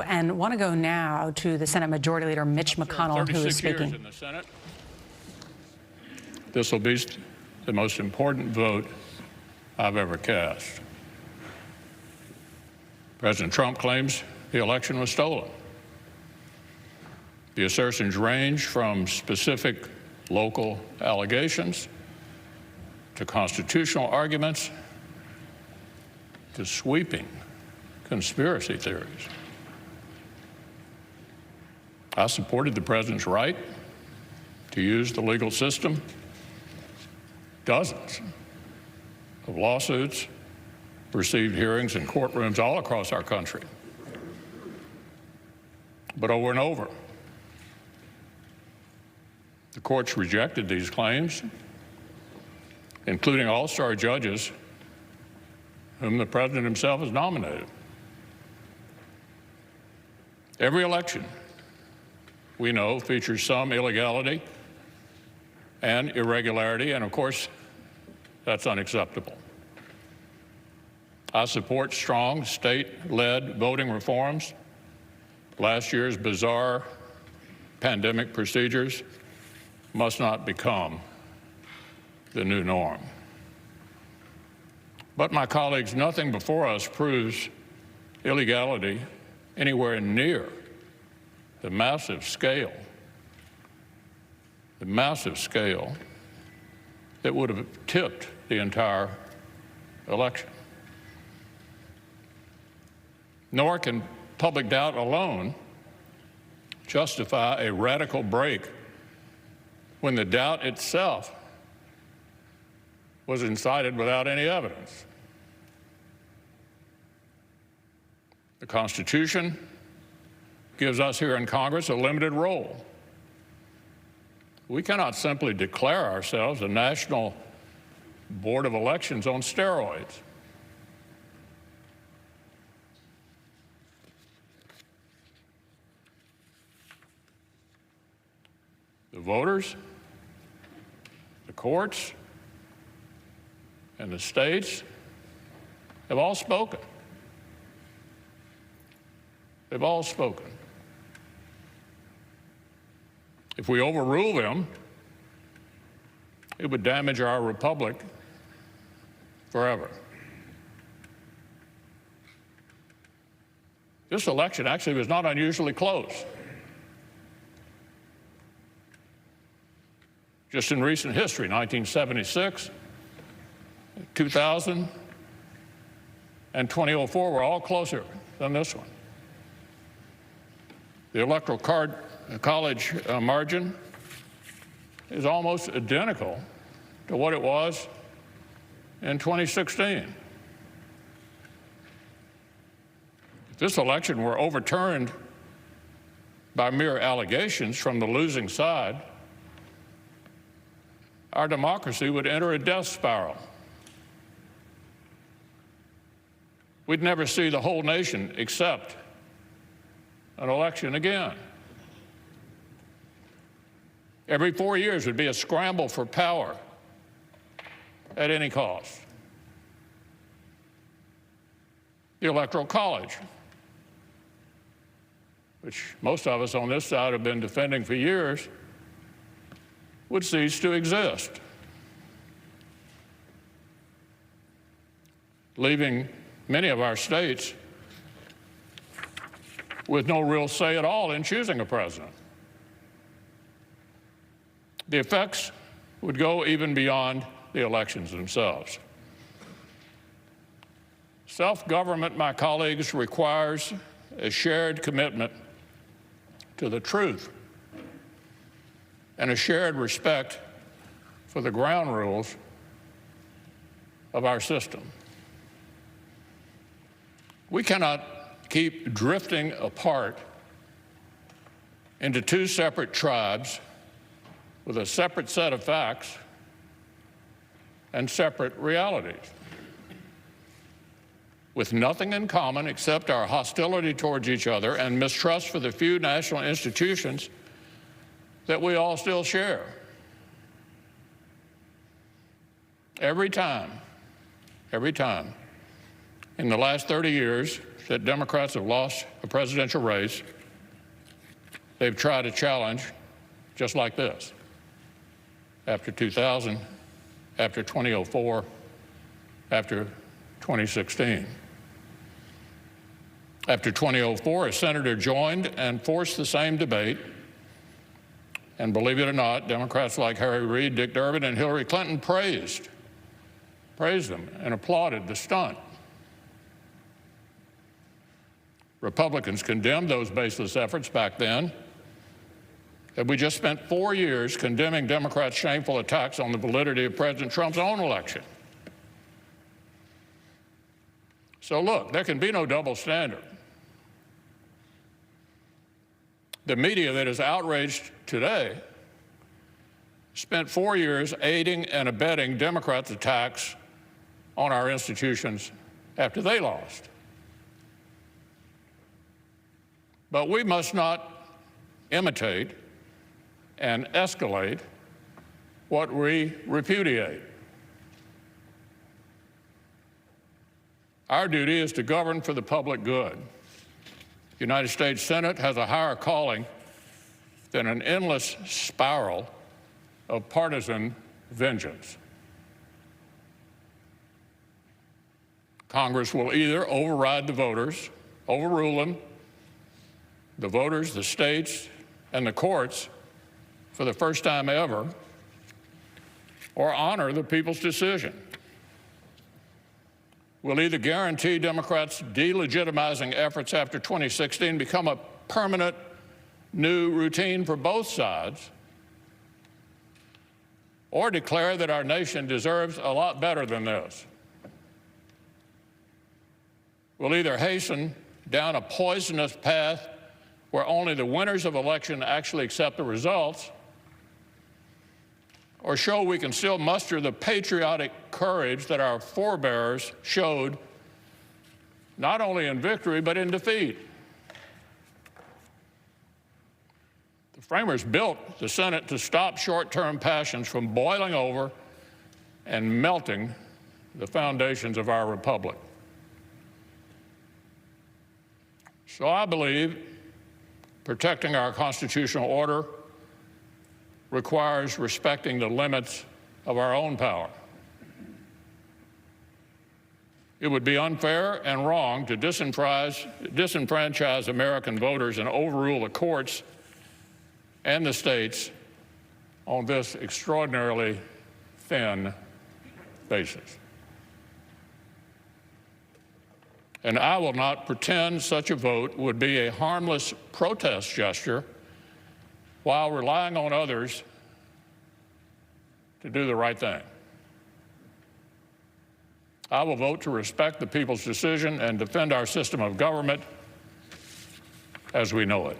And want to go now to the Senate Majority Leader Mitch McConnell, who is speaking. In the Senate. This will be the most important vote I've ever cast. President Trump claims the election was stolen. The assertions range from specific local allegations to constitutional arguments to sweeping conspiracy theories. I supported the president's right to use the legal system. Dozens of lawsuits received hearings in courtrooms all across our country. But over and over, the courts rejected these claims, including all-star judges whom the president himself has nominated. Every election, we know, features some illegality and irregularity, and of course, that's unacceptable. I support strong state-led voting reforms. Last year's bizarre pandemic procedures must not become the new norm. But my colleagues, nothing before us proves illegality anywhere near the massive scale that would have tipped the entire election. Nor can public doubt alone justify a radical break when the doubt itself was incited without any evidence. The Constitution gives us here in Congress a limited role. We cannot simply declare ourselves a national board of elections on steroids. The voters, the courts, and the states have all spoken. They've all spoken. If we overrule them, it would damage our republic forever. This election actually was not unusually close. Just in recent history, 1976, 2000, and 2004 were all closer than this one. The Electoral College margin is almost identical to what it was in 2016. If this election were overturned by mere allegations from the losing side, our democracy would enter a death spiral. We'd never see the whole nation accept an election again. Every 4 years would be a scramble for power at any cost. The Electoral College, which most of us on this side have been defending for years, would cease to exist, leaving many of our states with no real say at all in choosing a president. The effects would go even beyond the elections themselves. Self-government, my colleagues, requires a shared commitment to the truth and a shared respect for the ground rules of our system. We cannot keep drifting apart into two separate tribes with a separate set of facts and separate realities, with nothing in common except our hostility towards each other and mistrust for the few national institutions that we all still share. Every time, in the last 30 years, that Democrats have lost a presidential race, they've tried a challenge just like this. After 2000, after 2004, after 2016. After 2004, a senator joined and forced the same debate. And believe it or not, Democrats like Harry Reid, Dick Durbin, and Hillary Clinton praised them and applauded the stunt. Republicans condemned those baseless efforts back then. And we just spent 4 years condemning Democrats' shameful attacks on the validity of President Trump's own election. So look, there can be no double standard. The media that is outraged today spent 4 years aiding and abetting Democrats' attacks on our institutions after they lost. But we must not imitate and escalate what we repudiate. Our duty is to govern for the public good. The United States Senate has a higher calling than an endless spiral of partisan vengeance. Congress will either override the voters, overrule them, the voters, the states, and the courts for the first time ever, or honor the people's decision. We'll either guarantee Democrats' delegitimizing efforts after 2016 become a permanent new routine for both sides, or declare that our nation deserves a lot better than this. We'll either hasten down a poisonous path where only the winners of election actually accept the results, or show we can still muster the patriotic courage that our forebears showed not only in victory but in defeat. The framers built the Senate to stop short-term passions from boiling over and melting the foundations of our republic. So I believe protecting our constitutional order requires respecting the limits of our own power. It would be unfair and wrong to disenfranchise American voters and overrule the courts and the states on this extraordinarily thin basis. And I will not pretend such a vote would be a harmless protest gesture while relying on others to do the right thing. I will vote to respect the people's decision and defend our system of government as we know it.